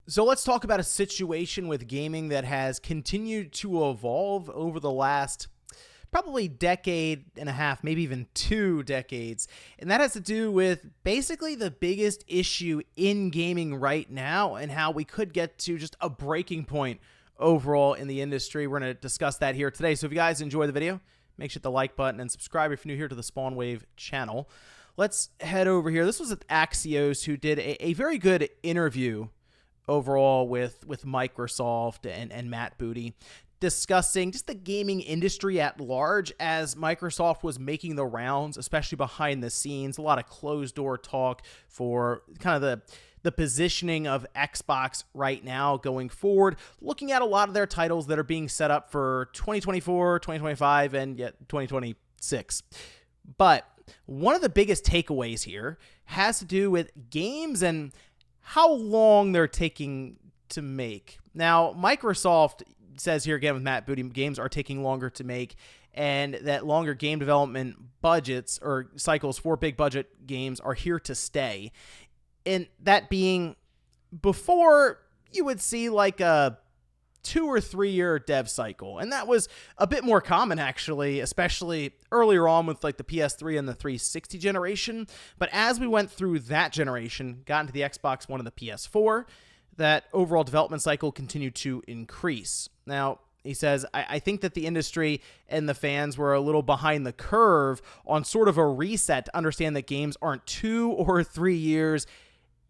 So let's talk about a situation with gaming that has continued to evolve over the last probably decade and a half, maybe even 2 decades. And that has to do with basically the biggest issue in gaming right now and how we could get to just a breaking point overall in the industry. We're going to discuss that here today. So if you guys enjoy the video, make sure to hit the like button and subscribe if you're new here to the Spawn Wave channel. Let's head over here. This was at Axios, who did a very good interview overall with Microsoft and Matt Booty, discussing just the gaming industry at large as Microsoft was making the rounds, especially behind the scenes. A lot of closed door talk for kind of the positioning of Xbox right now going forward, looking at a lot of their titles that are being set up for 2024, 2025, and yet 2026. But one of the biggest takeaways here has to do with games and how long they're taking to make. Now, Microsoft says here again with Matt Booty, games are taking longer to make, and that longer game development budgets or cycles for big budget games are here to stay. And that being, before you would see like a 2 or 3 year dev cycle. And that was a bit more common, actually, especially earlier on with like the PS3 and the 360 generation. But as we went through that generation, got into the Xbox One and the PS4, that overall development cycle continued to increase. Now, he says, I think that the industry and the fans were a little behind the curve on sort of a reset to understand that games aren't 2 or 3 years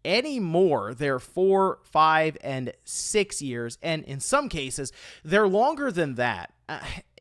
anymore. They're 4, 5, and 6 years, and in some cases they're longer than that.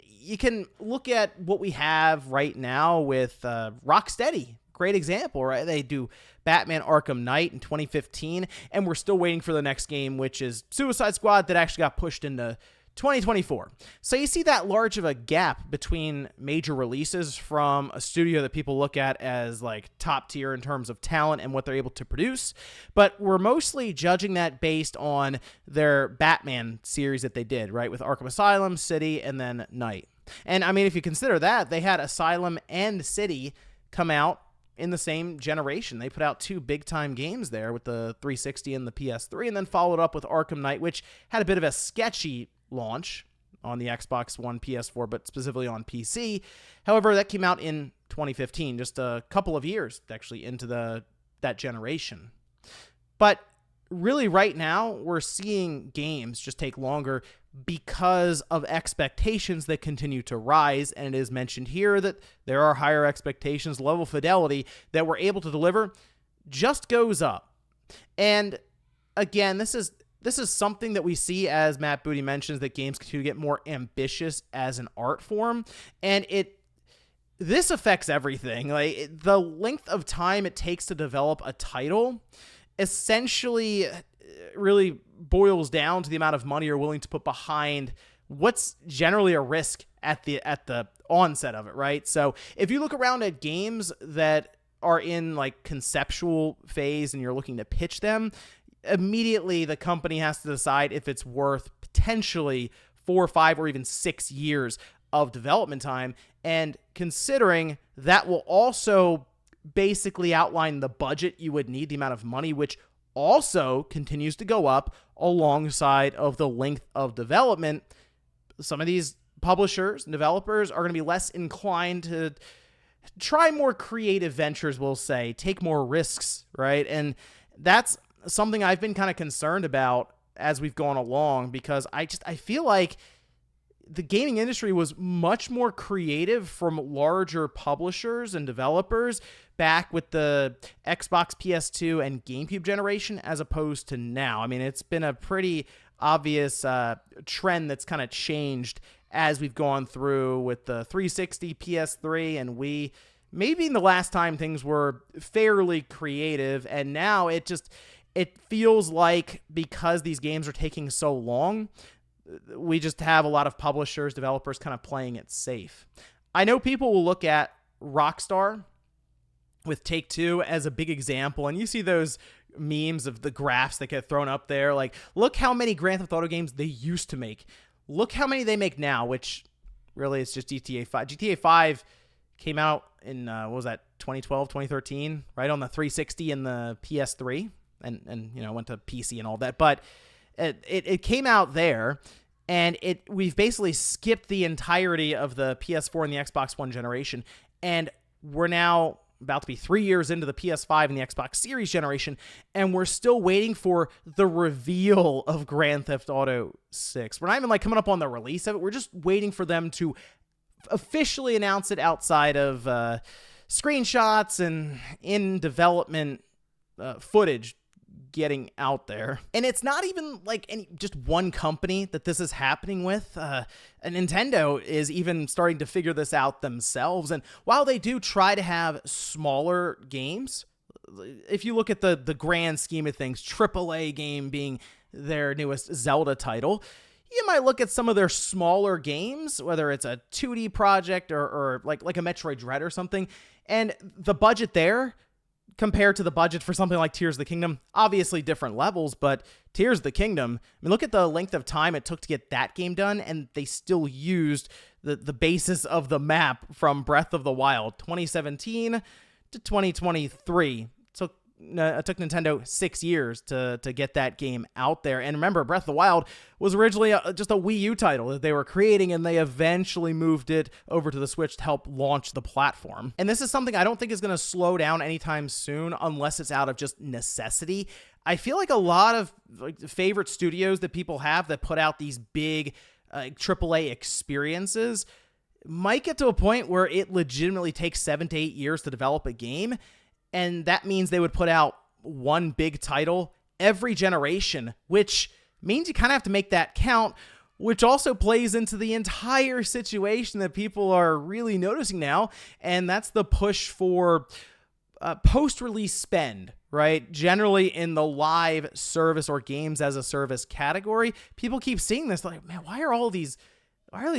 You can look at what we have right now with Rocksteady. Great example, right? They do Batman Arkham Knight in 2015, and we're still waiting for the next game, which is Suicide Squad, that actually got pushed into 2024. So you see that large of a gap between major releases from a studio that people look at as like top tier in terms of talent and what they're able to produce. But we're mostly judging that based on their Batman series that they did, right? With Arkham Asylum, City, and then Knight. And I mean, if you consider that, they had Asylum and City come out in the same generation. They put out 2 big-time games there with the 360 and the PS3, and then followed up with Arkham Knight, which had a bit of a sketchy launch on the Xbox One, PS4, but specifically on PC. However, that came out in 2015, just a couple of years actually into that generation. But really right now, we're seeing games just take longer because of expectations that continue to rise. And it is mentioned here that there are higher expectations, level of fidelity that we're able to deliver just goes up. And again, this is something that we see, as Matt Booty mentions, that games continue to get more ambitious as an art form. And this affects everything. Like the length of time it takes to develop a title essentially really boils down to the amount of money you're willing to put behind what's generally a risk at the onset of it, right? So if you look around at games that are in like conceptual phase and you're looking to pitch them, immediately the company has to decide if it's worth potentially 4, 5, or even 6 years of development time. And considering that will also basically outline the budget you would need, the amount of money, which also continues to go up alongside of the length of development, some of these publishers and developers are going to be less inclined to try more creative ventures, we'll say, take more risks, right? And that's something I've been kind of concerned about as we've gone along, because I feel like the gaming industry was much more creative from larger publishers and developers back with the Xbox, PS2, and GameCube generation as opposed to now. I mean, it's been a pretty obvious trend that's kind of changed as we've gone through with the 360, PS3, and Wii. Maybe in the last time things were fairly creative, and now it feels like because these games are taking so long, we just have a lot of publishers, developers kind of playing it safe. I know people will look at Rockstar with Take-Two as a big example, and you see those memes of the graphs that get thrown up there. Like, look how many Grand Theft Auto games they used to make. Look how many they make now, which really is just GTA 5. GTA 5 came out in, 2012, 2013, right on the 360 and the PS3, and went to PC and all that. But It came out there, and we've basically skipped the entirety of the PS4 and the Xbox One generation, and we're now about to be 3 years into the PS5 and the Xbox Series generation, and we're still waiting for the reveal of Grand Theft Auto 6. We're not even like coming up on the release of it. We're just waiting for them to officially announce it outside of screenshots and in development footage getting out there. And it's not even like just one company that this is happening with. Nintendo is even starting to figure this out themselves. And while they do try to have smaller games, if you look at the grand scheme of things, AAA game being their newest Zelda title, you might look at some of their smaller games, whether it's a 2D project or like a Metroid Dread or something, and the budget there compared to the budget for something like Tears of the Kingdom, obviously different levels, but Tears of the Kingdom, I mean, look at the length of time it took to get that game done, and they still used the basis of the map from Breath of the Wild, 2017 to 2023. It took Nintendo 6 years to get that game out there. And remember, Breath of the Wild was originally just a Wii U title that they were creating, and they eventually moved it over to the Switch to help launch the platform. And this is something I don't think is going to slow down anytime soon unless it's out of just necessity. I feel like a lot of favorite studios that people have that put out these big AAA experiences might get to a point where it legitimately takes 7 to 8 years to develop a game. And that means they would put out one big title every generation, which means you kind of have to make that count, which also plays into the entire situation that people are really noticing now. And that's the push for post-release spend, right? Generally in the live service or games as a service category, people keep seeing this like, man, why are these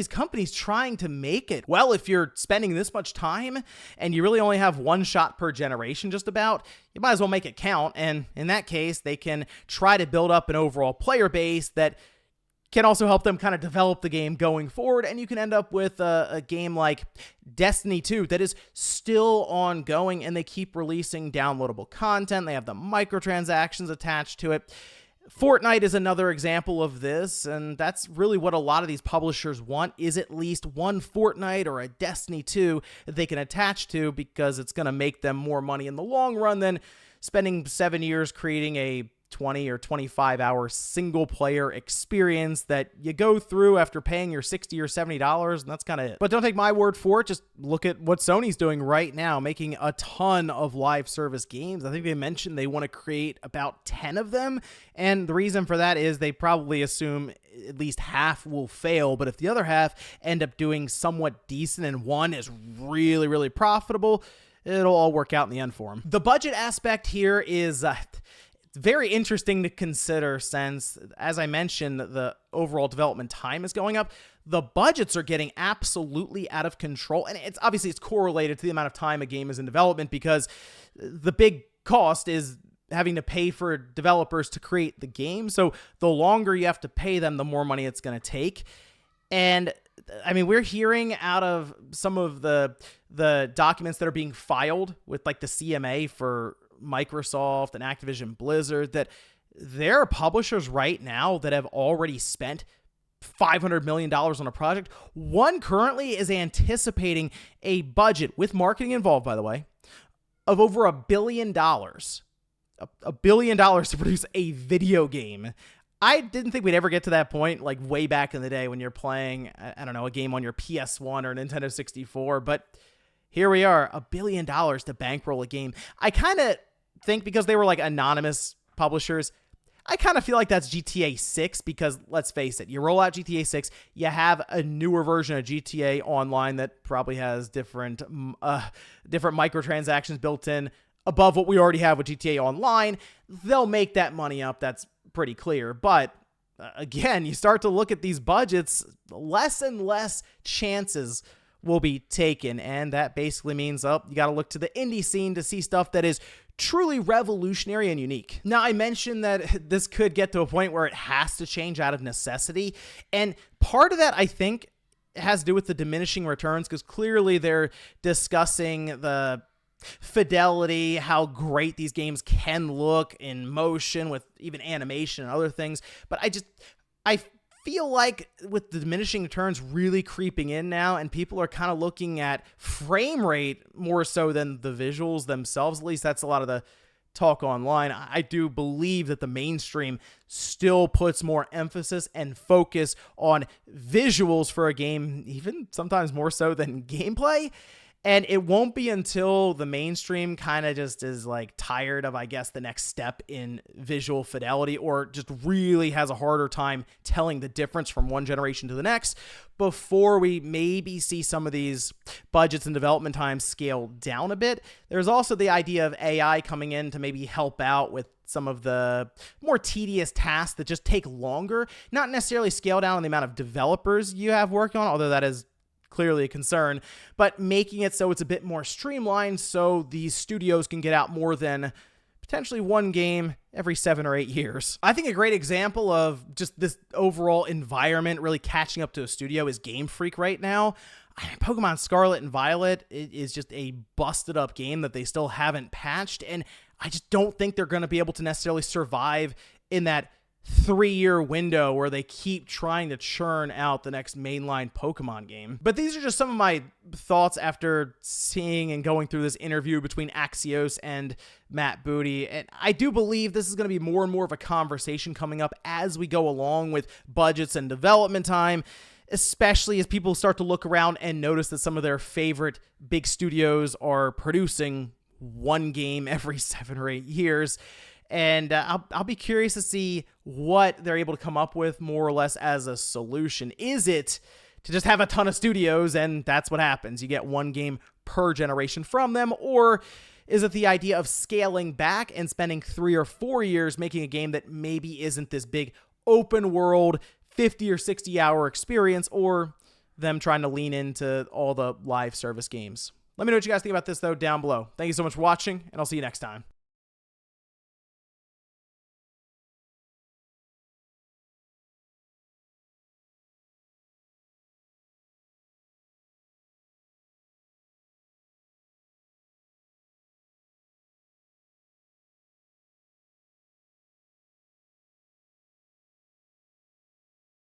companies trying to make it? Well, if you're spending this much time and you really only have one shot per generation just about, you might as well make it count. And in that case, they can try to build up an overall player base that can also help them kind of develop the game going forward. And you can end up with a game like Destiny 2 that is still ongoing, and they keep releasing downloadable content. They have the microtransactions attached to it. Fortnite is another example of this, and that's really what a lot of these publishers want, is at least one Fortnite or a Destiny 2 that they can attach to, because it's going to make them more money in the long run than spending 7 years creating a 20 or 25 hour single player experience that you go through after paying your $60 or $70, and that's kind of it. But don't take my word for it. Just look at what Sony's doing right now, making a ton of live service games. I think they mentioned they want to create about 10 of them, and the reason for that is they probably assume at least half will fail, but if the other half end up doing somewhat decent and one is really, really profitable, it'll all work out in the end for them. The budget aspect here is very interesting to consider, since, as I mentioned, the overall development time is going up. The budgets are getting absolutely out of control, and it's correlated to the amount of time a game is in development, because the big cost is having to pay for developers to create the game. So the longer you have to pay them, the more money it's going to take. And I mean, we're hearing out of some of the documents that are being filed with like the CMA for Microsoft and Activision Blizzard that there are publishers right now that have already spent $500 million on a project. One currently is anticipating a budget, with marketing involved, by the way, of over $1 billion. $1 billion to produce a video game. I didn't think we'd ever get to that point, like way back in the day when you're playing, I don't know, a game on your PS1 or Nintendo 64, but here we are, $1 billion to bankroll a game. I kind of think, because they were like anonymous publishers, I kind of feel like that's GTA 6, because let's face it, you roll out GTA 6, you have a newer version of GTA Online that probably has different microtransactions built in above what we already have with GTA Online. They'll make that money up, that's pretty clear. But again, you start to look at these budgets, less and less chances will be taken, and that basically means you got to look to the indie scene to see stuff that is truly revolutionary and unique. Now, I mentioned that this could get to a point where it has to change out of necessity, and part of that, I think, has to do with the diminishing returns, because clearly they're discussing the fidelity, how great these games can look in motion with even animation and other things. But I feel like with the diminishing returns really creeping in now, and people are kind of looking at frame rate more so than the visuals themselves. At least that's a lot of the talk online. I do believe that the mainstream still puts more emphasis and focus on visuals for a game, even sometimes more so than gameplay. And it won't be until the mainstream kind of just is like tired of, I guess, the next step in visual fidelity, or just really has a harder time telling the difference from one generation to the next, before we maybe see some of these budgets and development times scale down a bit. There's also the idea of AI coming in to maybe help out with some of the more tedious tasks that just take longer, not necessarily scale down on the amount of developers you have working on, although that is clearly a concern, but making it so it's a bit more streamlined so these studios can get out more than potentially one game every 7 or 8 years. I think a great example of just this overall environment really catching up to a studio is Game Freak right now. Pokemon Scarlet and Violet is just a busted up game that they still haven't patched, and I just don't think they're going to be able to necessarily survive in that 3-year window where they keep trying to churn out the next mainline Pokemon game. But these are just some of my thoughts after seeing and going through this interview between Axios and Matt Booty. And I do believe this is going to be more and more of a conversation coming up as we go along with budgets and development time, especially as people start to look around and notice that some of their favorite big studios are producing one game every 7 or 8 years. And I'll be curious to see what they're able to come up with more or less as a solution. Is it to just have a ton of studios and that's what happens? You get one game per generation from them? Or is it the idea of scaling back and spending 3 or 4 years making a game that maybe isn't this big open world 50 or 60 hour experience, or them trying to lean into all the live service games? Let me know what you guys think about this, though, down below. Thank you so much for watching, and I'll see you next time.